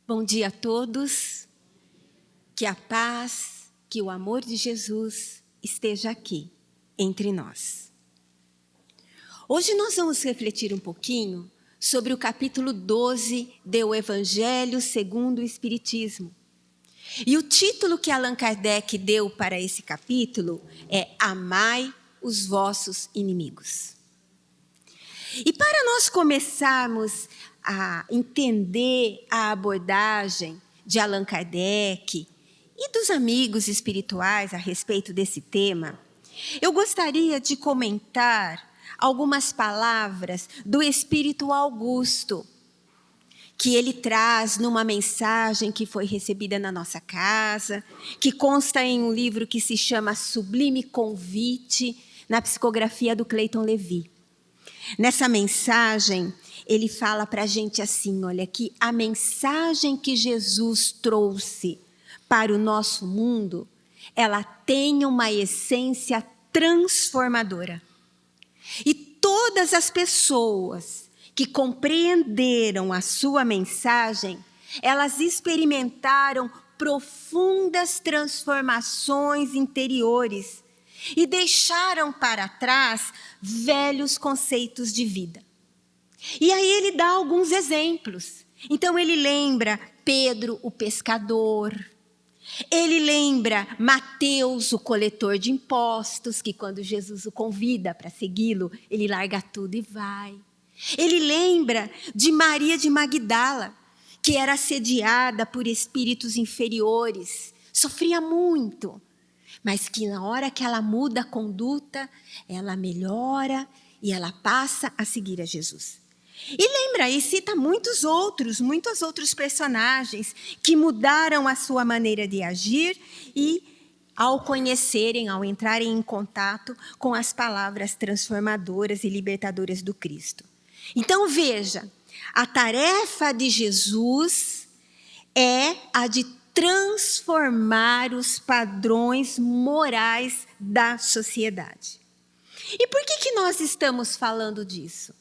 Bom dia a todos, que a paz, que o amor de Jesus esteja aqui, entre nós. Hoje nós vamos refletir um pouquinho sobre o capítulo 12 do Evangelho segundo o Espiritismo. E o título que Allan Kardec deu para esse capítulo é Amai os vossos inimigos. E para nós começarmos a entender a abordagem de Allan Kardec e dos amigos espirituais a respeito desse tema, eu gostaria de comentar algumas palavras do Espírito Augusto, que ele traz numa mensagem que foi recebida na nossa casa, que consta em um livro que se chama Sublime Convite, na psicografia do Clayton Levi. Nessa mensagem, ele fala para a gente assim, olha, que a mensagem que Jesus trouxe para o nosso mundo, ela tem uma essência transformadora. E todas as pessoas que compreenderam a sua mensagem, elas experimentaram profundas transformações interiores e deixaram para trás velhos conceitos de vida. E aí ele dá alguns exemplos. Então ele lembra Pedro, o pescador. Ele lembra Mateus, o coletor de impostos, que quando Jesus o convida para segui-lo, ele larga tudo e vai. Ele lembra de Maria de Magdala, que era assediada por espíritos inferiores, sofria muito, mas que na hora que ela muda a conduta, ela melhora e ela passa a seguir a Jesus. E lembra e cita muitos outros personagens que mudaram a sua maneira de agir e ao conhecerem, ao entrarem em contato com as palavras transformadoras e libertadoras do Cristo. Então veja, a tarefa de Jesus é a de transformar os padrões morais da sociedade. E por que nós estamos falando disso?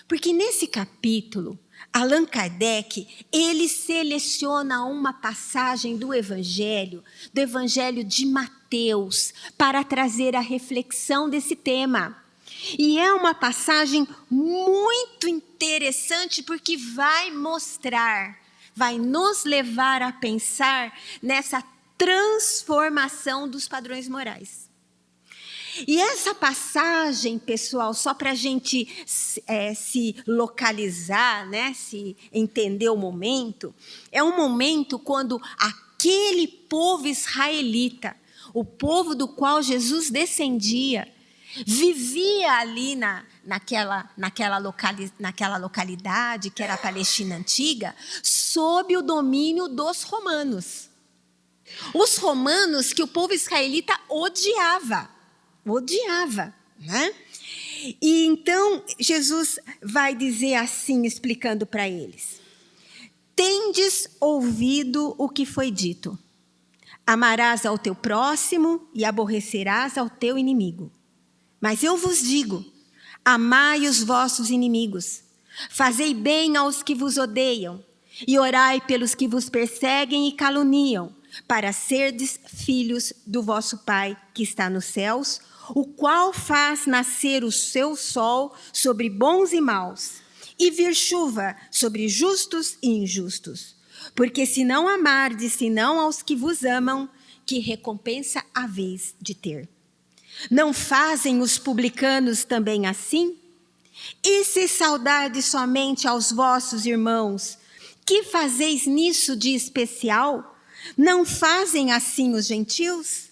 Porque nesse capítulo, Allan Kardec, ele seleciona uma passagem do Evangelho de Mateus, para trazer a reflexão desse tema. E é uma passagem muito interessante porque vai mostrar, vai nos levar a pensar nessa transformação dos padrões morais. E essa passagem, pessoal, só para a gente se localizar, né, se entender o momento, é um momento quando aquele povo israelita, o povo do qual Jesus descendia, vivia ali naquela localidade, que era a Palestina Antiga, sob o domínio dos romanos. Os romanos que o povo israelita odiava, né? E então Jesus vai dizer assim, explicando para eles: tendes ouvido o que foi dito, amarás ao teu próximo e aborrecerás ao teu inimigo. Mas eu vos digo, amai os vossos inimigos, fazei bem aos que vos odeiam, e orai pelos que vos perseguem e caluniam, para serdes filhos do vosso Pai que está nos céus, o qual faz nascer o seu sol sobre bons e maus, e vir chuva sobre justos e injustos. Porque se não amardes, senão aos que vos amam, que recompensa haveis de ter? Não fazem os publicanos também assim? E se saudardes somente aos vossos irmãos, que fazeis nisso de especial? Não fazem assim os gentios?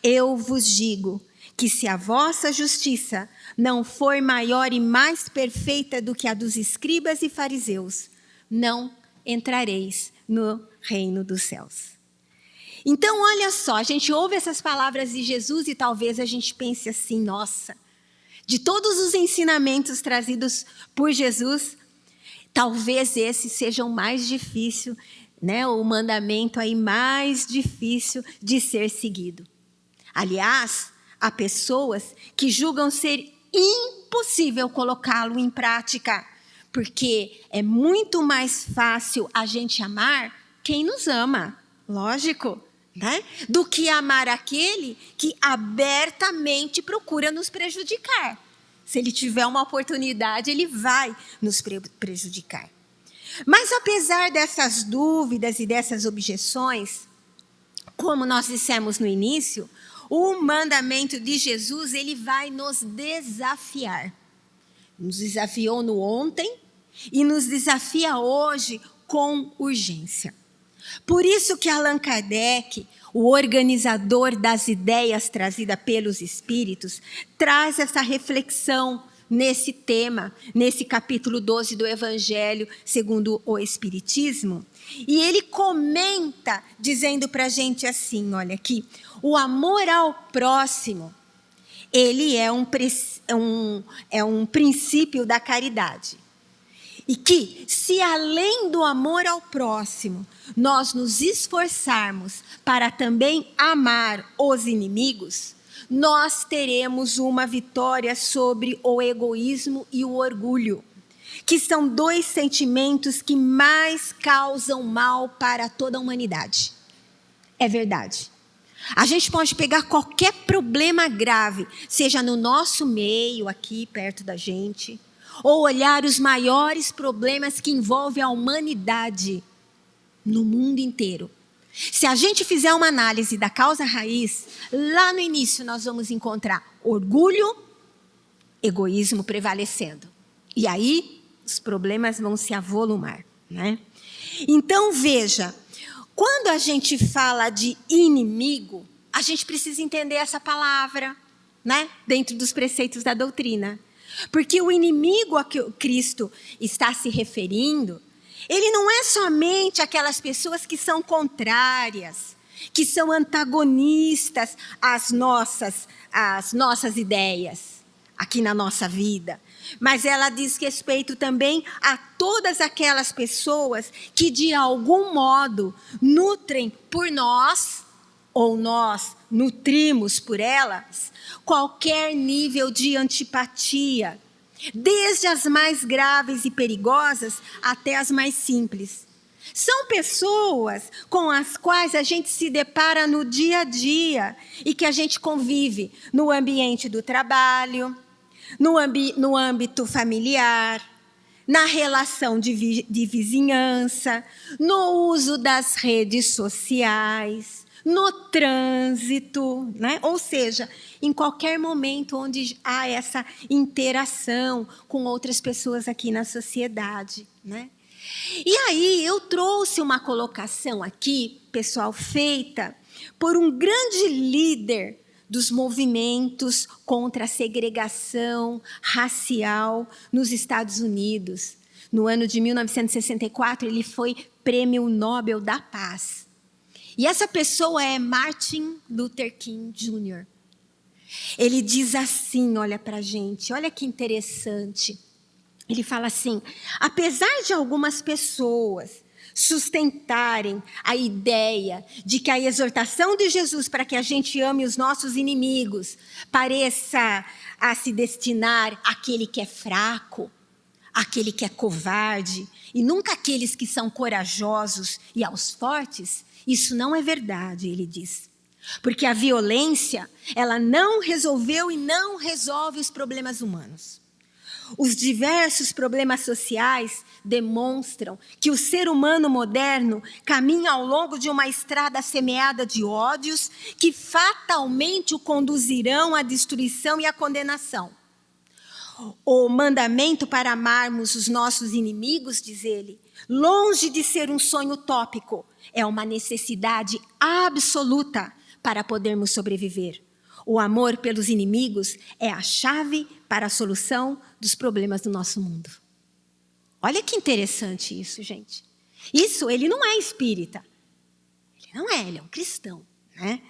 Eu vos digo que se a vossa justiça não for maior e mais perfeita do que a dos escribas e fariseus, não entrareis no reino dos céus. Então, olha só, a gente ouve essas palavras de Jesus e talvez a gente pense assim, nossa, de todos os ensinamentos trazidos por Jesus, talvez esse seja o mais difícil, né? O mandamento aí mais difícil de ser seguido. Aliás, há pessoas que julgam ser impossível colocá-lo em prática, porque é muito mais fácil a gente amar quem nos ama, lógico, né? Do que amar aquele que abertamente procura nos prejudicar. Se ele tiver uma oportunidade, ele vai nos prejudicar. Mas apesar dessas dúvidas e dessas objeções, como nós dissemos no início, o mandamento de Jesus, ele vai nos desafiar. Nos desafiou no ontem e nos desafia hoje com urgência. Por isso que Allan Kardec, o organizador das ideias trazidas pelos Espíritos, traz essa reflexão nesse tema, nesse capítulo 12 do Evangelho segundo o Espiritismo. E ele comenta, dizendo para a gente assim, olha aqui, o amor ao próximo, ele é um princípio da caridade. E que, se além do amor ao próximo, nós nos esforçarmos para também amar os inimigos, nós teremos uma vitória sobre o egoísmo e o orgulho, que são dois sentimentos que mais causam mal para toda a humanidade. É verdade. A gente pode pegar qualquer problema grave, seja no nosso meio, aqui perto da gente, ou olhar os maiores problemas que envolvem a humanidade no mundo inteiro. Se a gente fizer uma análise da causa raiz, lá no início nós vamos encontrar orgulho, egoísmo prevalecendo. E aí os problemas vão se avolumar, né? Então veja, quando a gente fala de inimigo, a gente precisa entender essa palavra, né? Dentro dos preceitos da doutrina. Porque o inimigo a que Cristo está se referindo, ele não é somente aquelas pessoas que são contrárias, que são antagonistas às nossas ideias aqui na nossa vida. Mas ela diz respeito também a todas aquelas pessoas que, de algum modo, nutrem por nós, ou nós nutrimos por elas, qualquer nível de antipatia, desde as mais graves e perigosas até as mais simples. São pessoas com as quais a gente se depara no dia a dia e que a gente convive no ambiente do trabalho, no âmbito familiar, na relação de vizinhança, no uso das redes sociais, no trânsito, né? Ou seja, em qualquer momento onde há essa interação com outras pessoas aqui na sociedade, né? E aí eu trouxe uma colocação aqui, pessoal, feita por um grande líder dos movimentos contra a segregação racial nos Estados Unidos. No ano de 1964, ele foi Prêmio Nobel da Paz. E essa pessoa é Martin Luther King Jr. Ele diz assim, olha para a gente, olha que interessante. Ele fala assim, apesar de algumas pessoas sustentarem a ideia de que a exortação de Jesus para que a gente ame os nossos inimigos pareça a se destinar àquele que é fraco, àquele que é covarde, e nunca àqueles que são corajosos e aos fortes, isso não é verdade, ele diz. Porque a violência, ela não resolveu e não resolve os problemas humanos. Os diversos problemas sociais demonstram que o ser humano moderno caminha ao longo de uma estrada semeada de ódios que fatalmente o conduzirão à destruição e à condenação. O mandamento para amarmos os nossos inimigos, diz ele, longe de ser um sonho utópico, é uma necessidade absoluta para podermos sobreviver. O amor pelos inimigos é a chave para a solução dos problemas do nosso mundo. Olha que interessante isso, gente. Isso, ele não é espírita. Ele é um cristão, né?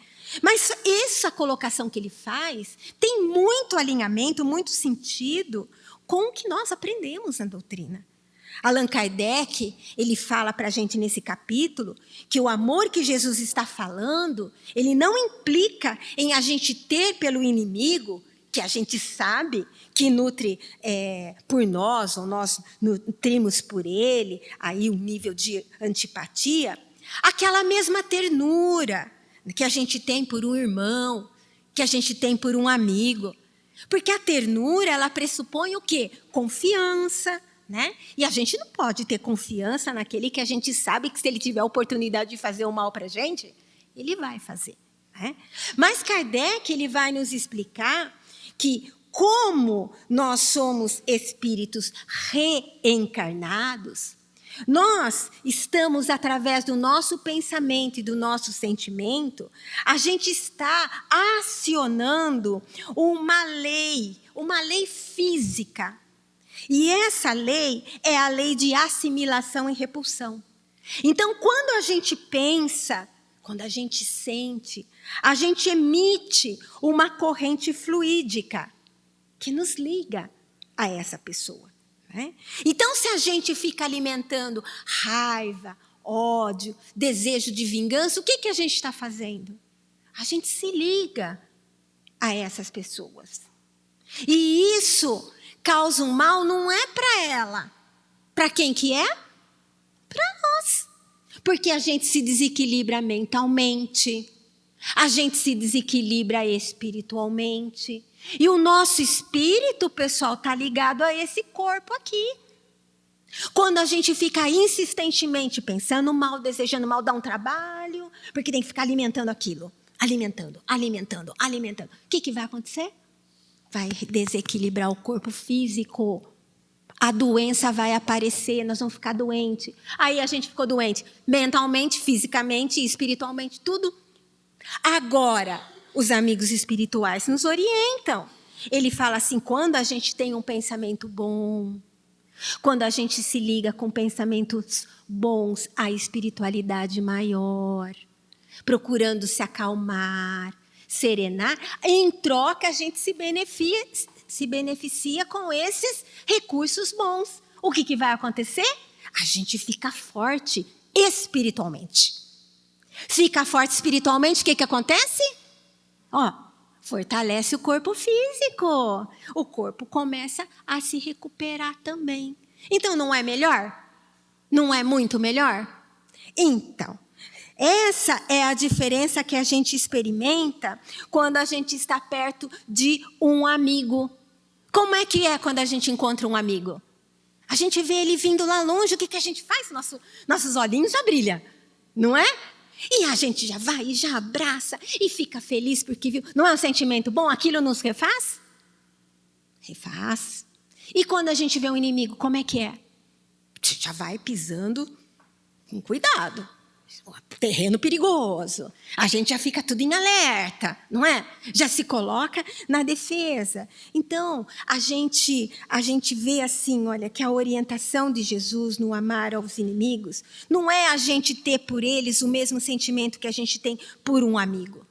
Mas essa colocação que ele faz tem muito alinhamento, muito sentido com o que nós aprendemos na doutrina. Allan Kardec, ele fala para a gente nesse capítulo que o amor que Jesus está falando, ele não implica em a gente ter pelo inimigo, que a gente sabe que nutre por nós, ou nós nutrimos por ele, aí um nível de antipatia, Aquela mesma ternura que a gente tem por um irmão, que a gente tem por um amigo. Porque a ternura, ela pressupõe o quê? Confiança, né? E a gente não pode ter confiança naquele que a gente sabe que se ele tiver a oportunidade de fazer o mal para a gente, ele vai fazer. Né? Mas Kardec, ele vai nos explicar que como nós somos espíritos reencarnados, nós estamos, através do nosso pensamento e do nosso sentimento, a gente está acionando uma lei física. E essa lei é a lei de assimilação e repulsão. Então, quando a gente pensa, quando a gente sente, a gente emite uma corrente fluídica que nos liga a essa pessoa. Né? Então, se a gente fica alimentando raiva, ódio, desejo de vingança, o que a gente está fazendo? A gente se liga a essas pessoas. E isso causa um mal não é para ela. Para quem que é? Para nós. Porque a gente se desequilibra mentalmente, a gente se desequilibra espiritualmente. E o nosso espírito, pessoal, está ligado a esse corpo aqui. Quando a gente fica insistentemente pensando mal, desejando mal, dá um trabalho, porque tem que ficar alimentando aquilo. Alimentando. O que vai acontecer? Vai desequilibrar o corpo físico. A doença vai aparecer, nós vamos ficar doentes. Aí a gente ficou doente mentalmente, fisicamente, espiritualmente, tudo. Agora, os amigos espirituais nos orientam. Ele fala assim, quando a gente tem um pensamento bom, quando a gente se liga com pensamentos bons, a espiritualidade maior, procurando se acalmar, serenar, em troca a gente se beneficia com esses recursos bons. O que vai acontecer? A gente fica forte espiritualmente. Fica forte espiritualmente, o que acontece? Fortalece o corpo físico. O corpo começa a se recuperar também. Então, não é melhor? Não é muito melhor? Então, essa é a diferença que a gente experimenta quando a gente está perto de um amigo. Como é que é quando a gente encontra um amigo? A gente vê ele vindo lá longe, o que a gente faz? Nossos olhinhos já brilham, não é? E a gente já vai e já abraça e fica feliz porque viu. Não é um sentimento bom? Aquilo nos refaz? Refaz. E quando a gente vê um inimigo, como é que é? Já vai pisando com cuidado. Terreno perigoso. A gente já fica tudo em alerta, não é? Já se coloca na defesa. Então, a gente vê assim, olha, que a orientação de Jesus no amar aos inimigos não é a gente ter por eles o mesmo sentimento que a gente tem por um amigo.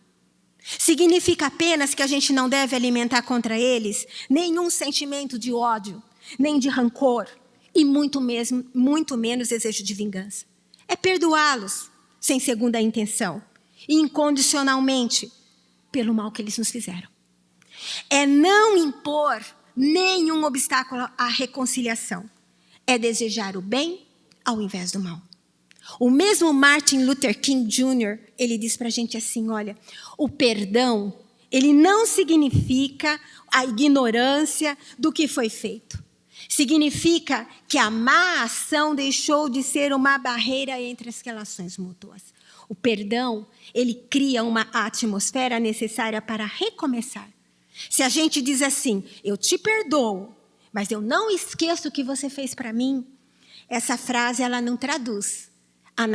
Significa apenas que a gente não deve alimentar contra eles nenhum sentimento de ódio, nem de rancor, e muito menos desejo de vingança. É perdoá-los sem segunda intenção e incondicionalmente pelo mal que eles nos fizeram. É não impor nenhum obstáculo à reconciliação. É desejar o bem ao invés do mal. O mesmo Martin Luther King Jr., ele diz para a gente assim, olha, o perdão, ele não significa a ignorância do que foi feito. Significa que a má ação deixou de ser uma barreira entre as relações mútuas. O perdão, ele cria uma atmosfera necessária para recomeçar. Se a gente diz assim, eu te perdoo, mas eu não esqueço o que você fez para mim, essa frase ela não traduz a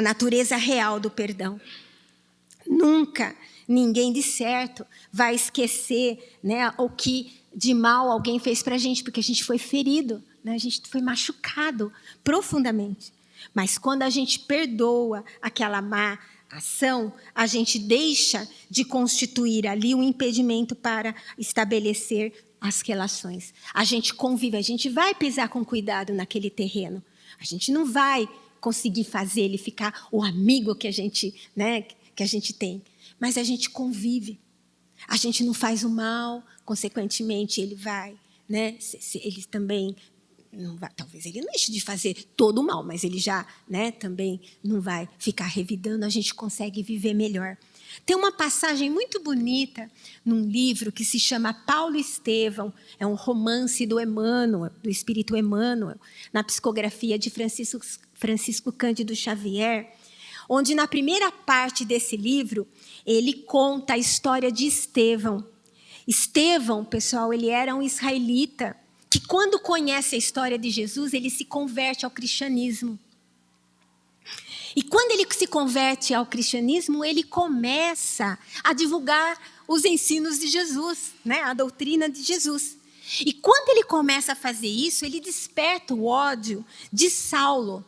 natureza real do perdão. Nunca ninguém de certo vai esquecer, né, o que de mal alguém fez para a gente, porque a gente foi ferido, né, a gente foi machucado profundamente. Mas quando a gente perdoa aquela má ação, a gente deixa de constituir ali um impedimento para estabelecer as relações. A gente convive, a gente vai pisar com cuidado naquele terreno. A gente não vai conseguir fazer ele ficar o amigo que a gente, né, que a gente tem. Mas a gente convive. A gente não faz o mal, consequentemente ele vai, né, ele também talvez ele não deixe de fazer todo o mal, mas ele já, né, também não vai ficar revidando, a gente consegue viver melhor. Tem uma passagem muito bonita num livro que se chama Paulo e Estevão, é um romance do Emmanuel, do espírito Emmanuel, na psicografia de Francisco Cândido Xavier, onde na primeira parte desse livro, ele conta a história de Estevão. Estevão, pessoal, ele era um israelita que quando conhece a história de Jesus, ele se converte ao cristianismo. E quando ele se converte ao cristianismo, ele começa a divulgar os ensinos de Jesus, né? A doutrina de Jesus. E quando ele começa a fazer isso, ele desperta o ódio de Saulo.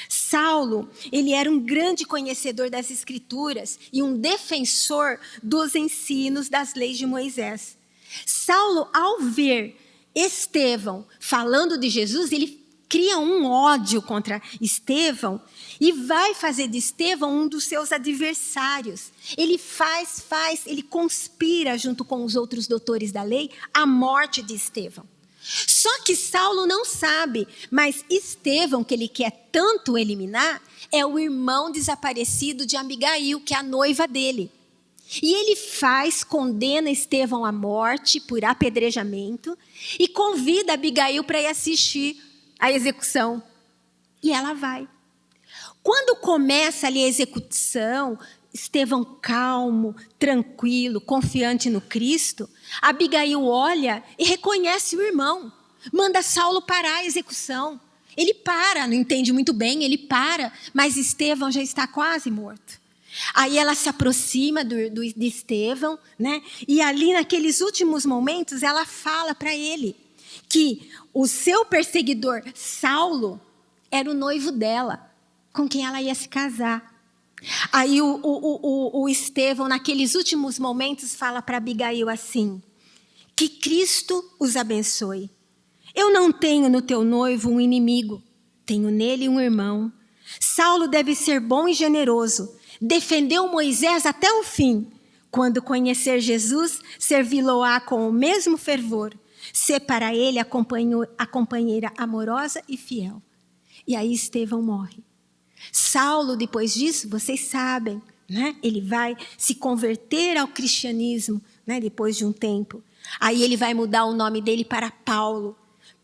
Saulo, ele era um grande conhecedor das Escrituras e um defensor dos ensinos das leis de Moisés. Saulo, ao ver Estevão falando de Jesus, ele cria um ódio contra Estevão e vai fazer de Estevão um dos seus adversários. Ele ele conspira junto com os outros doutores da lei a morte de Estevão. Só que Saulo não sabe, mas Estevão, que ele quer tanto eliminar, é o irmão desaparecido de Abigail, que é a noiva dele. E ele condena Estevão à morte por apedrejamento e convida Abigail para ir assistir a execução. E ela vai. Quando começa ali a execução, Estevão calmo, tranquilo, confiante no Cristo, Abigail olha e reconhece o irmão. Manda Saulo parar a execução. Ele para, não entende muito bem, ele para, mas Estevão já está quase morto. Aí ela se aproxima de Estevão, né? E ali naqueles últimos momentos ela fala para ele que o seu perseguidor, Saulo, era o noivo dela, com quem ela ia se casar. Aí o Estevão, naqueles últimos momentos, fala para Abigail assim: que Cristo os abençoe. Eu não tenho no teu noivo um inimigo, tenho nele um irmão. Saulo deve ser bom e generoso, defendeu Moisés até o fim. Quando conhecer Jesus, servi-lo-á com o mesmo fervor. Ser para ele a companheira amorosa e fiel. E aí Estevão morre. Saulo, depois disso, vocês sabem, né? Ele vai se converter ao cristianismo, né? Depois de um tempo. Aí ele vai mudar o nome dele para Paulo,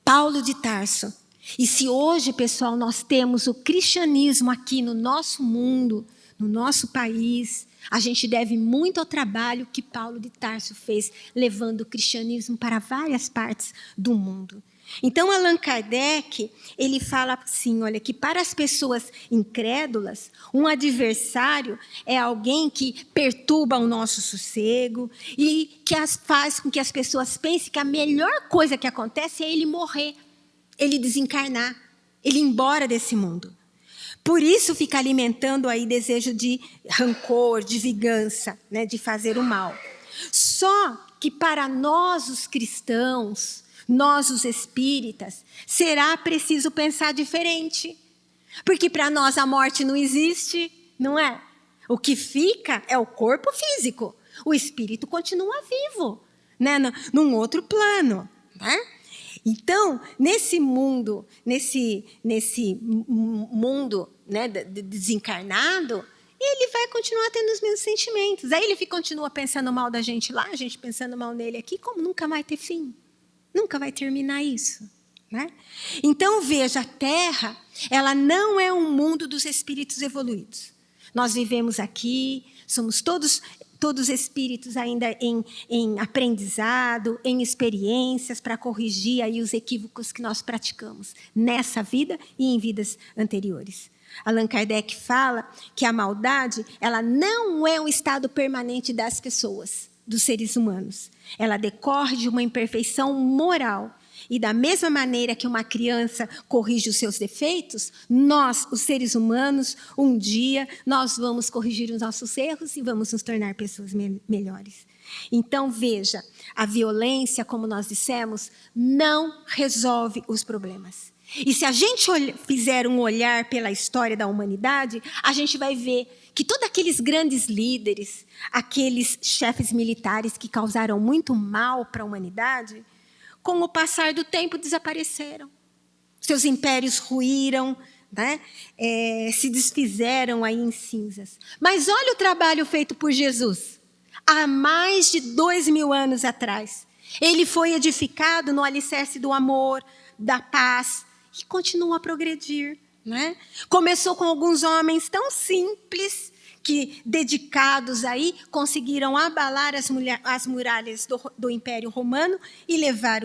Paulo de Tarso. E se hoje, pessoal, nós temos o cristianismo aqui no nosso mundo, no nosso país, a gente deve muito ao trabalho que Paulo de Tarso fez, levando o cristianismo para várias partes do mundo. Então, Allan Kardec, ele fala assim, olha, que para as pessoas incrédulas, um adversário é alguém que perturba o nosso sossego e que faz com que as pessoas pensem que a melhor coisa que acontece é ele morrer, ele desencarnar, ele ir embora desse mundo. Por isso fica alimentando aí desejo de rancor, de vingança, né, de fazer o mal. Só que para nós, os cristãos, nós, os espíritas, será preciso pensar diferente. Porque para nós a morte não existe, não é? O que fica é o corpo físico. O espírito continua vivo, né? Num outro plano, né? Então, nesse mundo, né, desencarnado, ele vai continuar tendo os mesmos sentimentos. Aí ele continua pensando mal da gente lá, a gente pensando mal nele aqui, como nunca vai ter fim. Nunca vai terminar isso, né? Então, veja, a Terra, ela não é um mundo dos espíritos evoluídos. Nós vivemos aqui, somos todos espíritos ainda em aprendizado, em experiências para corrigir aí os equívocos que nós praticamos nessa vida e em vidas anteriores. Allan Kardec fala que a maldade, ela não é um estado permanente das pessoas, dos seres humanos. Ela decorre de uma imperfeição moral. E da mesma maneira que uma criança corrige os seus defeitos, nós, os seres humanos, um dia, nós vamos corrigir os nossos erros e vamos nos tornar pessoas melhores. Então, veja, a violência, como nós dissemos, não resolve os problemas. E se a gente fizer um olhar pela história da humanidade, a gente vai ver que todos aqueles grandes líderes, aqueles chefes militares que causaram muito mal para a humanidade, com o passar do tempo desapareceram. seus impérios ruíram, né? Se desfizeram aí em cinzas. Mas olha o trabalho feito por Jesus, há mais de 2000 anos atrás. Ele foi edificado no alicerce do amor, da paz, e continua a progredir, né? Começou com alguns homens tão simples, que dedicados aí, conseguiram abalar as muralhas do Império Romano e levar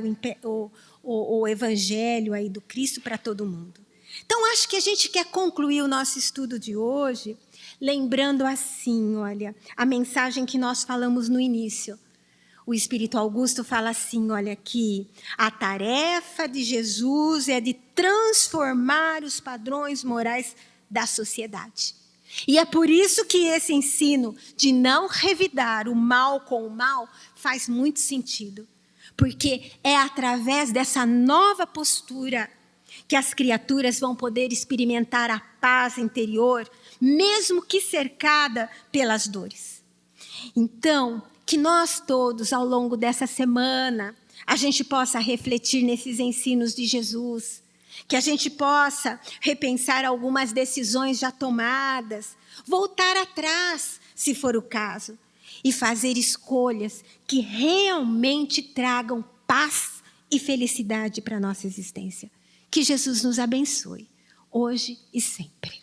o evangelho aí do Cristo para todo mundo. Então, acho que a gente quer concluir o nosso estudo de hoje lembrando assim, olha, a mensagem que nós falamos no início. O Espírito Augusto fala assim, olha aqui, a tarefa de Jesus é de transformar os padrões morais da sociedade. E é por isso que esse ensino de não revidar o mal com o mal faz muito sentido. Porque é através dessa nova postura que as criaturas vão poder experimentar a paz interior, mesmo que cercada pelas dores. Então, que nós todos, ao longo dessa semana, a gente possa refletir nesses ensinos de Jesus, que a gente possa repensar algumas decisões já tomadas, voltar atrás, se for o caso, e fazer escolhas que realmente tragam paz e felicidade para a nossa existência. Que Jesus nos abençoe, hoje e sempre.